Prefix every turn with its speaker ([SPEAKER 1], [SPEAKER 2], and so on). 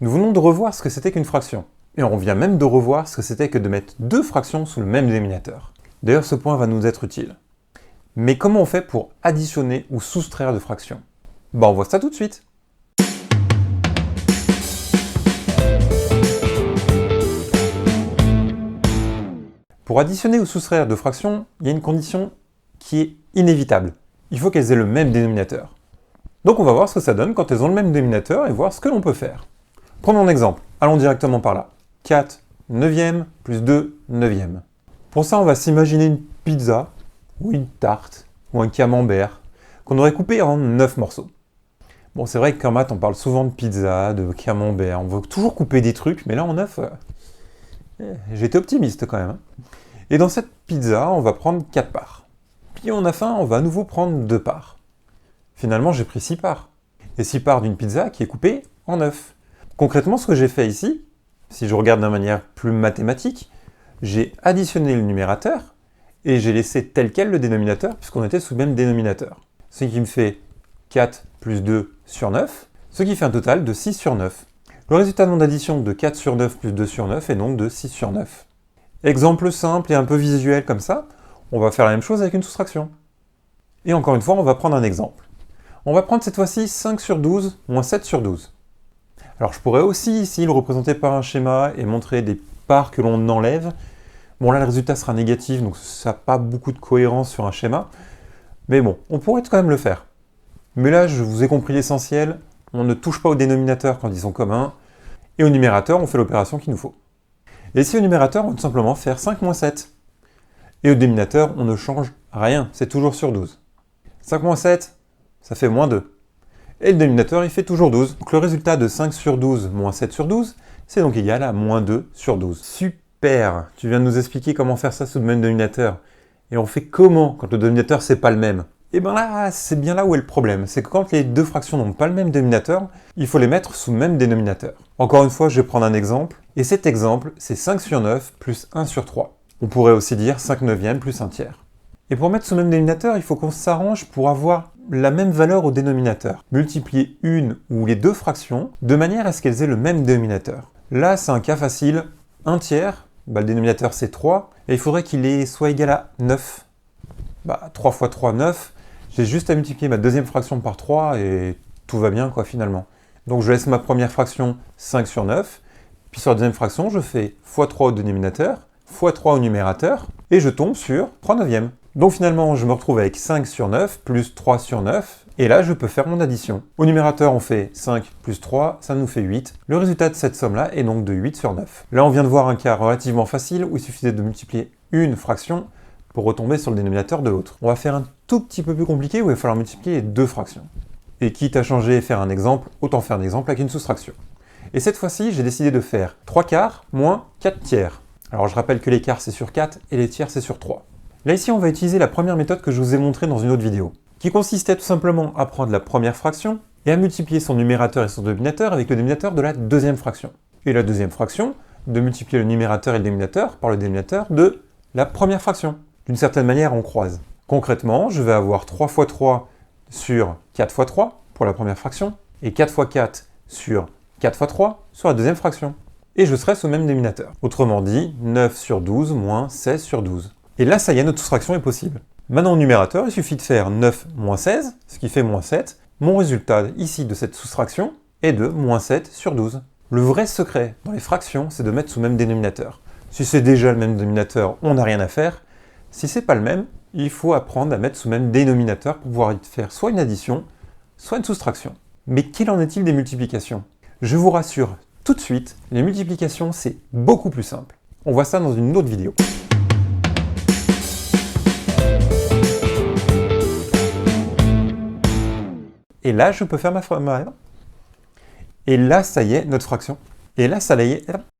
[SPEAKER 1] Nous venons de revoir ce que c'était qu'une fraction. Et on vient même de revoir ce que c'était que de mettre deux fractions sous le même dénominateur. D'ailleurs, ce point va nous être utile. Mais comment on fait pour additionner ou soustraire de fractions? On voit ça tout de suite. Pour additionner ou soustraire de fractions, il y a une condition qui est inévitable. Il faut qu'elles aient le même dénominateur. Donc on va voir ce que ça donne quand elles ont le même dénominateur et voir ce que l'on peut faire. Prenons un exemple. Allons directement par là. 4 neuvièmes plus 2 neuvièmes. Pour ça, on va s'imaginer une pizza, ou une tarte, ou un camembert, qu'on aurait coupé en 9 morceaux. Bon, c'est vrai qu'en maths, on parle souvent de pizza, de camembert. On veut toujours couper des trucs, mais là, en 9, j'étais optimiste quand même. Et dans cette pizza, on va prendre 4 parts. Puis on a faim, on va à nouveau prendre 2 parts. Finalement, j'ai pris 6 parts. Et 6 parts d'une pizza qui est coupée en 9. Concrètement, ce que j'ai fait ici, si je regarde d'une manière plus mathématique, j'ai additionné le numérateur et j'ai laissé tel quel le dénominateur puisqu'on était sous le même dénominateur. Ce qui me fait 4 plus 2 sur 9, ce qui fait un total de 6 sur 9. Le résultat de mon addition de 4 sur 9 plus 2 sur 9 est donc de 6 sur 9. Exemple simple et un peu visuel comme ça, on va faire la même chose avec une soustraction. Et encore une fois, on va prendre un exemple. On va prendre cette fois-ci 5 sur 12 moins 7 sur 12. Alors je pourrais aussi ici le représenter par un schéma et montrer des parts que l'on enlève. Bon là le résultat sera négatif, donc ça n'a pas beaucoup de cohérence sur un schéma. Mais bon, on pourrait quand même le faire. Mais là je vous ai compris l'essentiel, on ne touche pas au dénominateur quand ils sont communs, et au numérateur on fait l'opération qu'il nous faut. Et ici au numérateur on va tout simplement faire 5 moins 7. Et au dénominateur on ne change rien, c'est toujours sur 12. 5 moins 7, ça fait moins 2. Et le dénominateur, il fait toujours 12. Donc le résultat de 5 sur 12 moins 7 sur 12, c'est donc égal à moins 2 sur 12. Super! Tu viens de nous expliquer comment faire ça sous le même dénominateur. Et on fait comment quand le dénominateur, c'est pas le même? Et bien là, c'est bien là où est le problème. C'est que quand les deux fractions n'ont pas le même dénominateur, il faut les mettre sous le même dénominateur. Encore une fois, je vais prendre un exemple. Et cet exemple, c'est 5 sur 9 plus 1 sur 3. On pourrait aussi dire 5 neuvièmes plus 1 tiers. Et pour mettre sous le même dénominateur, il faut qu'on s'arrange pour avoir la même valeur au dénominateur. Multiplier une ou les deux fractions de manière à ce qu'elles aient le même dénominateur. Là, c'est un cas facile. 1 tiers, le dénominateur c'est 3, et il faudrait qu'il soit égal à 9. 3 fois 3, 9. J'ai juste à multiplier ma deuxième fraction par 3 et tout va bien quoi finalement. Donc je laisse ma première fraction 5 sur 9, puis sur la deuxième fraction, je fais x 3 au dénominateur, x 3 au numérateur, et je tombe sur 3 neuvièmes. Donc finalement, je me retrouve avec 5 sur 9 plus 3 sur 9, et là, je peux faire mon addition. Au numérateur, on fait 5 plus 3, ça nous fait 8. Le résultat de cette somme-là est donc de 8 sur 9. Là, on vient de voir un cas relativement facile où il suffisait de multiplier une fraction pour retomber sur le dénominateur de l'autre. On va faire un tout petit peu plus compliqué où il va falloir multiplier les deux fractions. Et quitte à changer et faire un exemple, autant faire un exemple avec une soustraction. Et cette fois-ci, j'ai décidé de faire 3 quarts moins 4 tiers. Alors je rappelle que les quarts c'est sur 4 et les tiers c'est sur 3. Là ici on va utiliser la première méthode que je vous ai montrée dans une autre vidéo, qui consistait tout simplement à prendre la première fraction et à multiplier son numérateur et son dénominateur avec le dénominateur de la deuxième fraction. Et la deuxième fraction, de multiplier le numérateur et le dénominateur par le dénominateur de la première fraction. D'une certaine manière on croise. Concrètement, je vais avoir 3 fois 3 sur 4 fois 3 pour la première fraction, et 4 fois 4 sur 4 fois 3 sur la deuxième fraction. Et je serai sous le même dénominateur. Autrement dit, 9 sur 12 moins 16 sur 12. Et là, ça y est, notre soustraction est possible. Maintenant, au numérateur, il suffit de faire 9 moins 16, ce qui fait moins 7. Mon résultat ici de cette soustraction est de moins 7 sur 12. Le vrai secret dans les fractions, c'est de mettre sous le même dénominateur. Si c'est déjà le même dénominateur, on n'a rien à faire. Si c'est pas le même, il faut apprendre à mettre sous le même dénominateur pour pouvoir faire soit une addition, soit une soustraction. Mais qu'il en est-il des multiplications? Je vous rassure tout de suite, les multiplications, c'est beaucoup plus simple. On voit ça dans une autre vidéo. Et là, je peux faire ma... Et là, ça y est, notre fraction. Et là, ça y est...